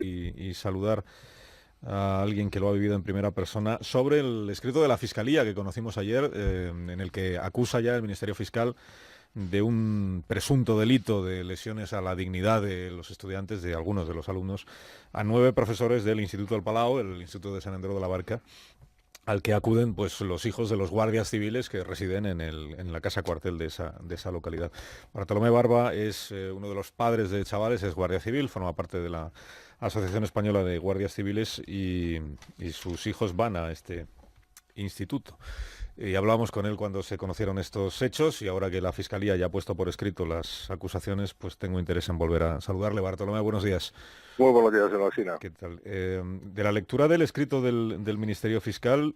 y saludar a alguien que lo ha vivido en primera persona sobre el escrito de la Fiscalía que conocimos ayer, en el que acusa ya el Ministerio Fiscal de un presunto delito de lesiones a la dignidad de los estudiantes, de algunos de los alumnos, a 9 profesores del Instituto del Palau, el Instituto de San Andreu de la Barca, al que acuden pues los hijos de los guardias civiles que residen en la casa cuartel de esa localidad. Bartolomé Barba es uno de los padres de chavales, es guardia civil, forma parte de la Asociación Española de Guardias Civiles y sus hijos van a este instituto. Y hablábamos con él cuando se conocieron estos hechos y ahora que la Fiscalía ya ha puesto por escrito las acusaciones, pues tengo interés en volver a saludarle. Bartolomé, buenos días. Muy buenos días, señor Alsina. ¿Qué tal? De la lectura del escrito del Ministerio Fiscal,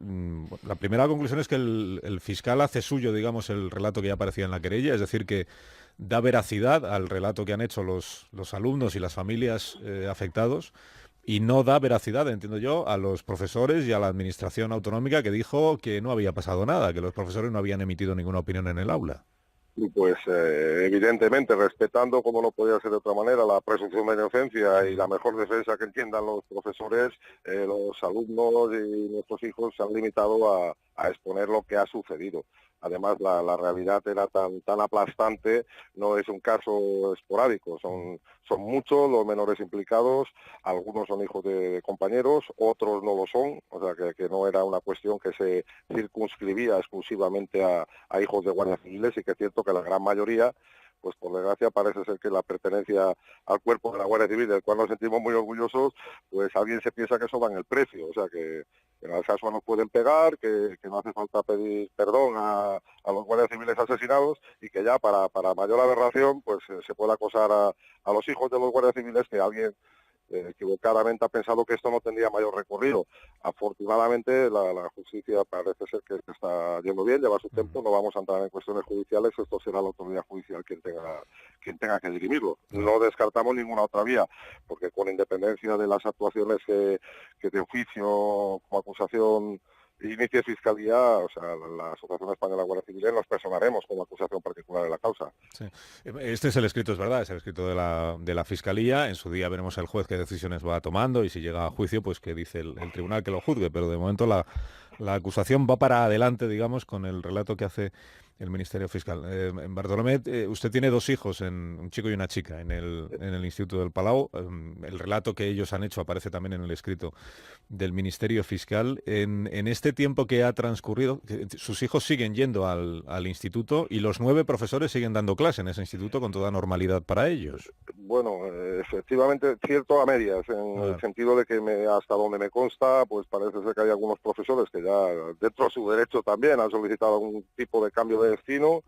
la primera conclusión es que el fiscal hace suyo, digamos, el relato que ya aparecía en la querella, es decir, que da veracidad al relato que han hecho los alumnos y las familias afectados y no da veracidad, entiendo yo, a los profesores y a la administración autonómica que dijo que no había pasado nada, que los profesores no habían emitido ninguna opinión en el aula. Y pues evidentemente, respetando, como no podía ser de otra manera, la presunción de inocencia y la mejor defensa que entiendan los profesores, los alumnos y nuestros hijos se han limitado a exponer lo que ha sucedido. Además, la realidad era tan aplastante, no es un caso esporádico, son muchos los menores implicados, algunos son hijos de compañeros, otros no lo son, o sea que no era una cuestión que se circunscribía exclusivamente a hijos de guardias civiles, y que es cierto que la gran mayoría, pues por desgracia parece ser que la pertenencia al cuerpo de la Guardia Civil, del cual nos sentimos muy orgullosos, pues alguien se piensa que eso va en el precio, o sea que en el caso nos pueden pegar, que no hace falta pedir perdón a los guardias civiles asesinados, y que ya para mayor aberración pues se puede acosar a los hijos de los guardias civiles, que alguien equivocadamente ha pensado que esto no tendría mayor recorrido. Afortunadamente la justicia parece ser que está yendo bien, lleva su tiempo, no vamos a entrar en cuestiones judiciales, esto será la autoridad judicial quien tenga que dirimirlo. No descartamos ninguna otra vía, porque con independencia de las actuaciones que de oficio como acusación inicie Fiscalía, o sea, la Asociación Española de Guardia Civil nos personaremos como acusación particular de la causa. Sí. Este es el escrito, es verdad, es el escrito de la Fiscalía. En su día veremos el juez qué decisiones va tomando y si llega a juicio, pues que dice el tribunal que lo juzgue. Pero de momento la acusación va para adelante, digamos, con el relato que hace el Ministerio Fiscal. Bartolomé, usted tiene 2 hijos, un chico y una chica, en el Instituto del Palau. El relato que ellos han hecho aparece también en el escrito del Ministerio Fiscal. En este tiempo que ha transcurrido, sus hijos siguen yendo al instituto y los 9 profesores siguen dando clase en ese instituto con toda normalidad para ellos. Bueno, efectivamente, cierto a medias, en el sentido de que hasta donde me consta, pues parece ser que hay algunos profesores que ya, dentro de su derecho también, han solicitado algún tipo de cambio de destino,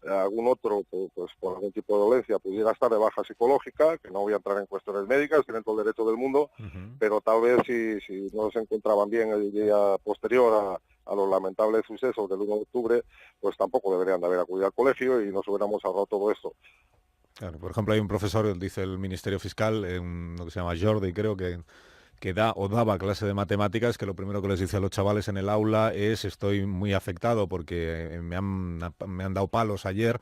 algún otro, pues por algún tipo de dolencia, pudiera estar de baja psicológica, que no voy a entrar en cuestiones médicas, tienen todo el derecho del mundo, pero tal vez si no se encontraban bien el día posterior a los lamentables sucesos del 1 de octubre, pues tampoco deberían de haber acudido al colegio y nos hubiéramos ahorrado todo esto. Claro, por ejemplo, hay un profesor, dice el Ministerio Fiscal, lo que se llama Jordi, creo que da o daba clase de matemáticas, que lo primero que les dice a los chavales en el aula es: estoy muy afectado porque me han dado palos ayer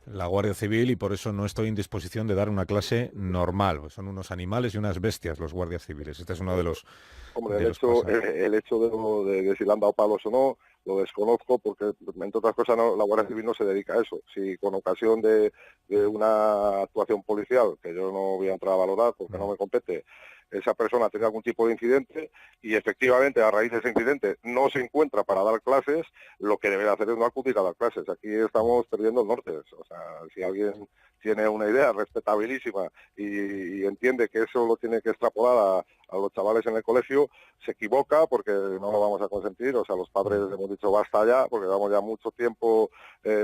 la Guardia Civil y por eso no estoy en disposición de dar una clase normal. Pues son unos animales y unas bestias los guardias civiles. Este es uno de los... Hombre, el hecho de si le han dado palos o no, lo desconozco, porque entre otras cosas la Guardia Civil no se dedica a eso. Si con ocasión de una actuación policial, que yo no voy a entrar a valorar porque no me compete, esa persona tiene algún tipo de incidente y efectivamente a raíz de ese incidente no se encuentra para dar clases, lo que debe hacer es no acudir a dar clases. Aquí estamos perdiendo el norte. O sea, si alguien tiene una idea respetabilísima y entiende que eso lo tiene que extrapolar a los chavales en el colegio, se equivoca, porque no lo vamos a consentir. O sea, los padres hemos dicho basta ya, porque llevamos ya mucho tiempo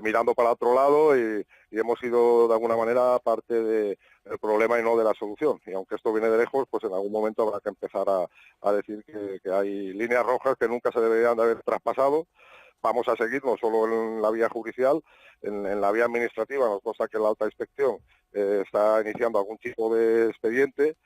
mirando para otro lado y hemos sido de alguna manera parte del problema y no de la solución. Y aunque esto viene de lejos, pues en algún momento habrá que empezar a decir que hay líneas rojas que nunca se deberían de haber traspasado. Vamos a seguir no solo en la vía judicial, en la vía administrativa. Nos consta que la alta inspección está iniciando algún tipo de expediente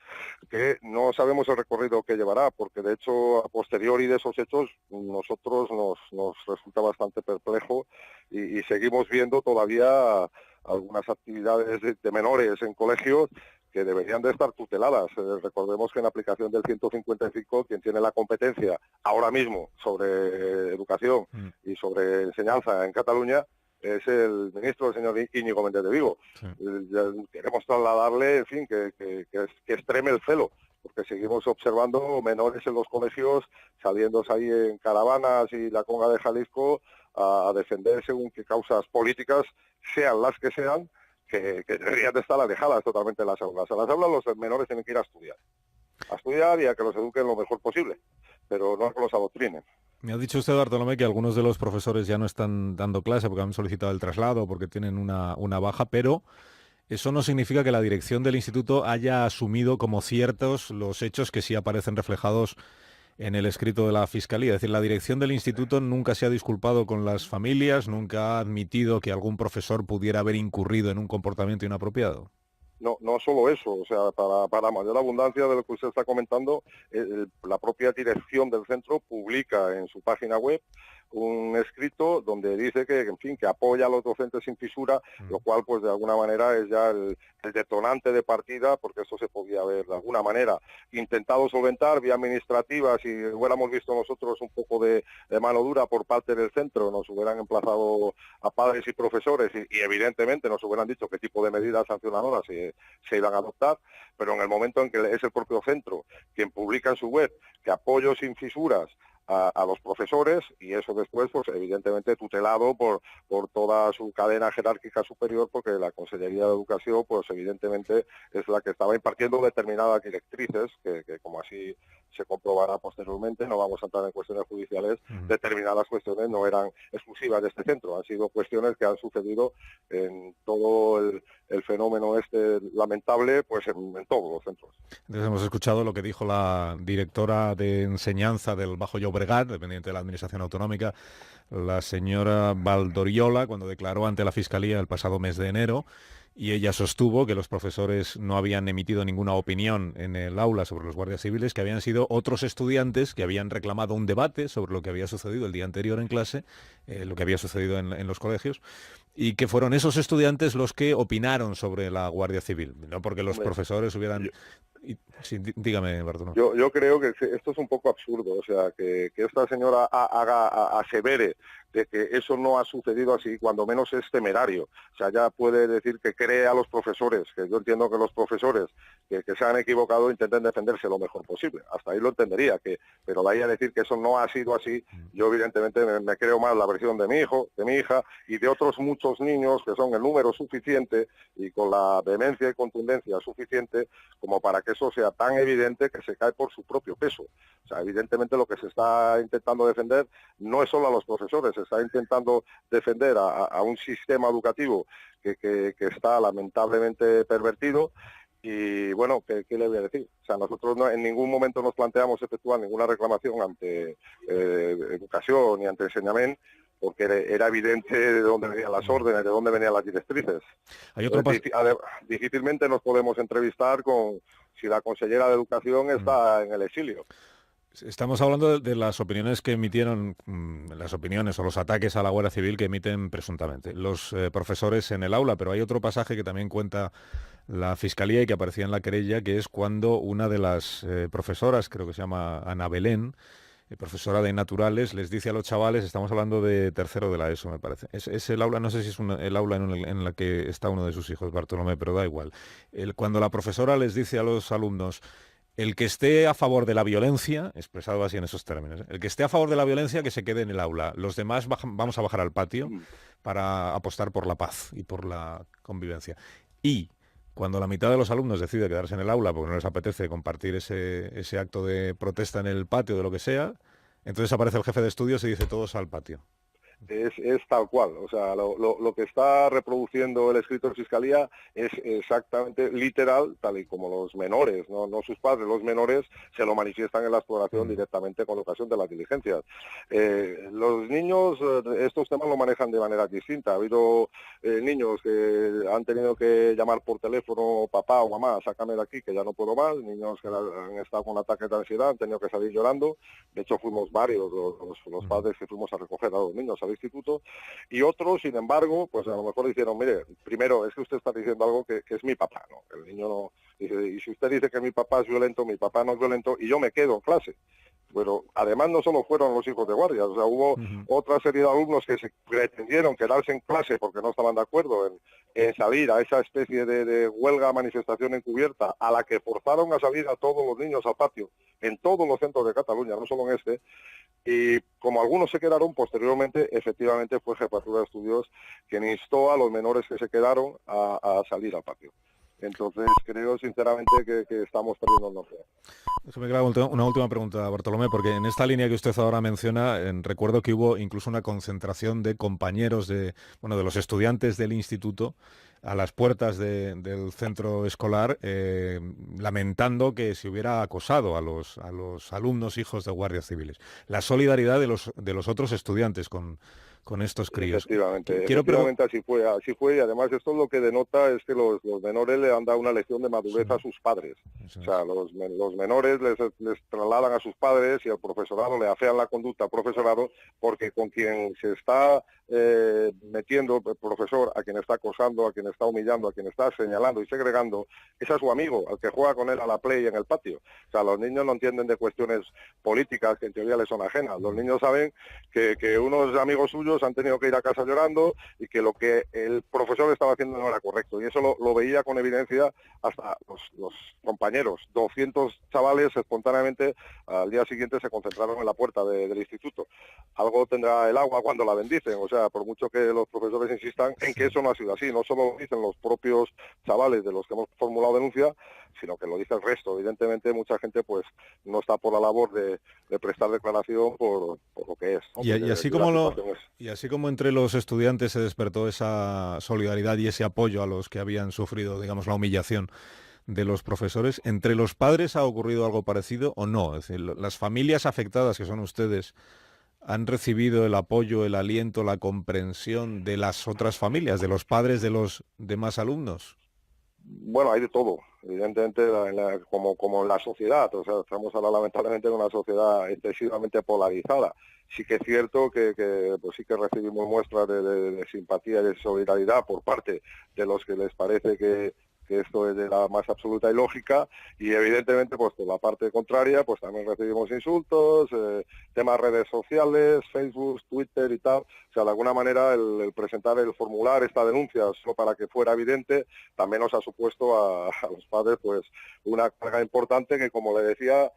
que no sabemos el recorrido que llevará, porque de hecho a posteriori de esos hechos nosotros nos resulta bastante perplejo y seguimos viendo todavía algunas actividades de menores en colegios que deberían de estar tuteladas. Recordemos que en aplicación del 155, quien tiene la competencia ahora mismo sobre educación y sobre enseñanza en Cataluña es el ministro, el señor Íñigo Méndez de Vigo. Sí. Queremos trasladarle, en fin, que extreme el celo, porque seguimos observando menores en los colegios saliendo ahí en caravanas y la conga de Jalisco a defender según qué causas políticas, sean las que sean, que deberían de estar alejadas totalmente de las aulas. A las aulas los menores tienen que ir a estudiar y a que los eduquen lo mejor posible, pero no a que los adoctrinen. Me ha dicho usted, Bartolomé, que algunos de los profesores ya no están dando clase porque han solicitado el traslado, porque tienen una baja, pero eso no significa que la dirección del instituto haya asumido como ciertos los hechos que sí aparecen reflejados en el escrito de la Fiscalía. Es decir, la dirección del instituto nunca se ha disculpado con las familias, nunca ha admitido que algún profesor pudiera haber incurrido en un comportamiento inapropiado. No solo eso, o sea, para mayor abundancia de lo que usted está comentando, la propia dirección del centro publica en su página web un escrito donde dice que, en fin, que apoya a los docentes sin fisura, lo cual, pues, de alguna manera es ya el detonante de partida, porque eso se podía haber, de alguna manera, intentado solventar vía administrativa. Si hubiéramos visto nosotros un poco de mano dura por parte del centro, nos hubieran emplazado a padres y profesores y evidentemente nos hubieran dicho qué tipo de medidas sancionadoras se iban a adoptar, pero en el momento en que es el propio centro quien publica en su web que apoyo sin fisuras a los profesores, y eso después, pues evidentemente tutelado por toda su cadena jerárquica superior, porque la Consellería de Educación, pues evidentemente es la que estaba impartiendo determinadas directrices, que como así se comprobará posteriormente, no vamos a entrar en cuestiones judiciales, determinadas cuestiones no eran exclusivas de este centro, han sido cuestiones que han sucedido en todo el fenómeno lamentable, pues en todos los centros. Entonces hemos escuchado lo que dijo la directora de enseñanza del Bajo Llobregat, dependiente de la Administración Autonómica, la señora Valdoriola, cuando declaró ante la Fiscalía el pasado mes de enero, y ella sostuvo que los profesores no habían emitido ninguna opinión en el aula sobre los guardias civiles, que habían sido otros estudiantes que habían reclamado un debate sobre lo que había sucedido el día anterior en clase, lo que había sucedido en los colegios, y que fueron esos estudiantes los que opinaron sobre la Guardia Civil, no porque los profesores hubieran... Sí, dígame, Bartolomé. Yo creo que esto es un poco absurdo, o sea, que esta señora asevere de que eso no ha sucedido así, cuando menos es temerario. O sea, ya puede decir que cree a los profesores, que yo entiendo que los profesores que se han equivocado intenten defenderse lo mejor posible. Hasta ahí lo entendería, pero de ahí a decir que eso no ha sido así, yo evidentemente me creo más la versión de mi hijo, de mi hija y de otros muchos niños que son el número suficiente y con la vehemencia y contundencia suficiente como para que eso sea tan evidente que se cae por su propio peso. O sea, evidentemente lo que se está intentando defender no es solo a los profesores, se está intentando defender a un sistema educativo que está lamentablemente pervertido. Y bueno, ¿qué le voy a decir? O sea, nosotros en ningún momento nos planteamos efectuar ninguna reclamación ante educación ni ante enseñamiento, porque era evidente de dónde venían las órdenes, de dónde venían las directrices. Difícilmente nos podemos entrevistar con si la consellera de Educación está en el exilio. Estamos hablando de las opiniones que emitieron, las opiniones o los ataques a la Guardia Civil que emiten presuntamente los profesores en el aula, pero hay otro pasaje que también cuenta la Fiscalía y que aparecía en la querella, que es cuando una de las profesoras, creo que se llama Ana Belén, profesora de naturales, les dice a los chavales, estamos hablando de tercero de la ESO, me parece. Es el aula, no sé si es el aula en la que está uno de sus hijos, Bartolomé, pero da igual. Cuando la profesora les dice a los alumnos, el que esté a favor de la violencia, expresado así en esos términos, el que esté a favor de la violencia que se quede en el aula, los demás vamos a bajar al patio para apostar por la paz y por la convivencia. Y cuando la mitad de los alumnos decide quedarse en el aula porque no les apetece compartir ese acto de protesta en el patio, de lo que sea, entonces aparece el jefe de estudios y dice todos al patio. Es tal cual, o sea, lo que está reproduciendo el escrito de Fiscalía es exactamente literal, tal y como los menores, no sus padres, los menores se lo manifiestan en la exploración directamente con ocasión de las diligencias. Los niños estos temas lo manejan de manera distinta. Ha habido niños que han tenido que llamar por teléfono, papá o mamá, sácame de aquí que ya no puedo más, niños que han estado con ataques de ansiedad, han tenido que salir llorando. De hecho fuimos varios los padres que fuimos a recoger a los niños, al instituto, y otros, sin embargo, pues a lo mejor dijeron, mire, primero, es que usted está diciendo algo que es mi papá, ¿no? El niño no, dice, y si usted dice que mi papá es violento, mi papá no es violento, y yo me quedo en clase. Pero además no solo fueron los hijos de guardia, o sea, hubo otra serie de alumnos que se pretendieron quedarse en clase porque no estaban de acuerdo en salir a esa especie de huelga, manifestación encubierta, a la que forzaron a salir a todos los niños al patio, en todos los centros de Cataluña, no solo en este, y como algunos se quedaron, posteriormente, efectivamente fue Jefatura de Estudios quien instó a los menores que se quedaron a salir al patio. Entonces creo sinceramente que estamos perdiendo el norte. Eso me queda una última pregunta, Bartolomé, porque en esta línea que usted ahora menciona, recuerdo que hubo incluso una concentración de compañeros de los estudiantes del instituto a las puertas del centro escolar, lamentando que se hubiera acosado a los alumnos hijos de guardias civiles. La solidaridad de los otros estudiantes con estos críos. Efectivamente así fue, y además esto lo que denota es que los menores le han dado una lección de madurez a sus padres. O sea, los menores les trasladan a sus padres y al profesorado le afean la conducta al profesorado, porque con quien se está metiendo el profesor, a quien está acosando, a quien está humillando, a quien está señalando y segregando, es a su amigo, al que juega con él a la play en el patio. O sea, los niños no entienden de cuestiones políticas que en teoría les son ajenas. Los niños saben que unos amigos suyos han tenido que ir a casa llorando y que lo que el profesor estaba haciendo no era correcto. Y eso lo veía con evidencia hasta los compañeros. 200 chavales espontáneamente al día siguiente se concentraron en la puerta del instituto. Algo tendrá el agua cuando la bendicen. O sea, por mucho que los profesores insistan en que eso no ha sido así. No solo lo dicen los propios chavales de los que hemos formulado denuncia, sino que lo dice el resto. Evidentemente mucha gente pues no está por la labor de prestar declaración por lo que es, ¿no? Y así como entre los estudiantes se despertó esa solidaridad y ese apoyo a los que habían sufrido, digamos, la humillación de los profesores, ¿entre los padres ha ocurrido algo parecido o no? Es decir, las familias afectadas, que son ustedes, ¿han recibido el apoyo, el aliento, la comprensión de las otras familias, de los padres de los demás alumnos? Bueno, hay de todo, evidentemente, como en la sociedad. O sea, estamos ahora lamentablemente en una sociedad excesivamente polarizada. Sí que es cierto que pues sí que recibimos muestras de simpatía y de solidaridad por parte de los que les parece que esto es de la más absoluta ilógica, y evidentemente pues por la parte contraria pues también recibimos insultos, temas redes sociales, Facebook, Twitter y tal. O sea, de alguna manera el presentar, el formular esta denuncia solo para que fuera evidente también nos ha supuesto a los padres pues una carga importante que, como le decía,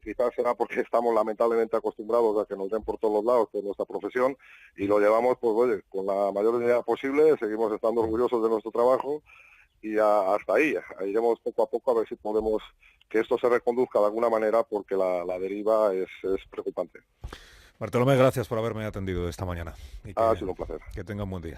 quizás será porque estamos lamentablemente acostumbrados a que nos den por todos los lados, que es nuestra profesión, y lo llevamos pues oye, con la mayor dignidad posible. Seguimos estando orgullosos de nuestro trabajo y hasta ahí. Iremos poco a poco a ver si podemos que esto se reconduzca de alguna manera, porque la deriva es preocupante. Bartolomé, gracias por haberme atendido esta mañana. Ha sido un placer. Que tenga un buen día.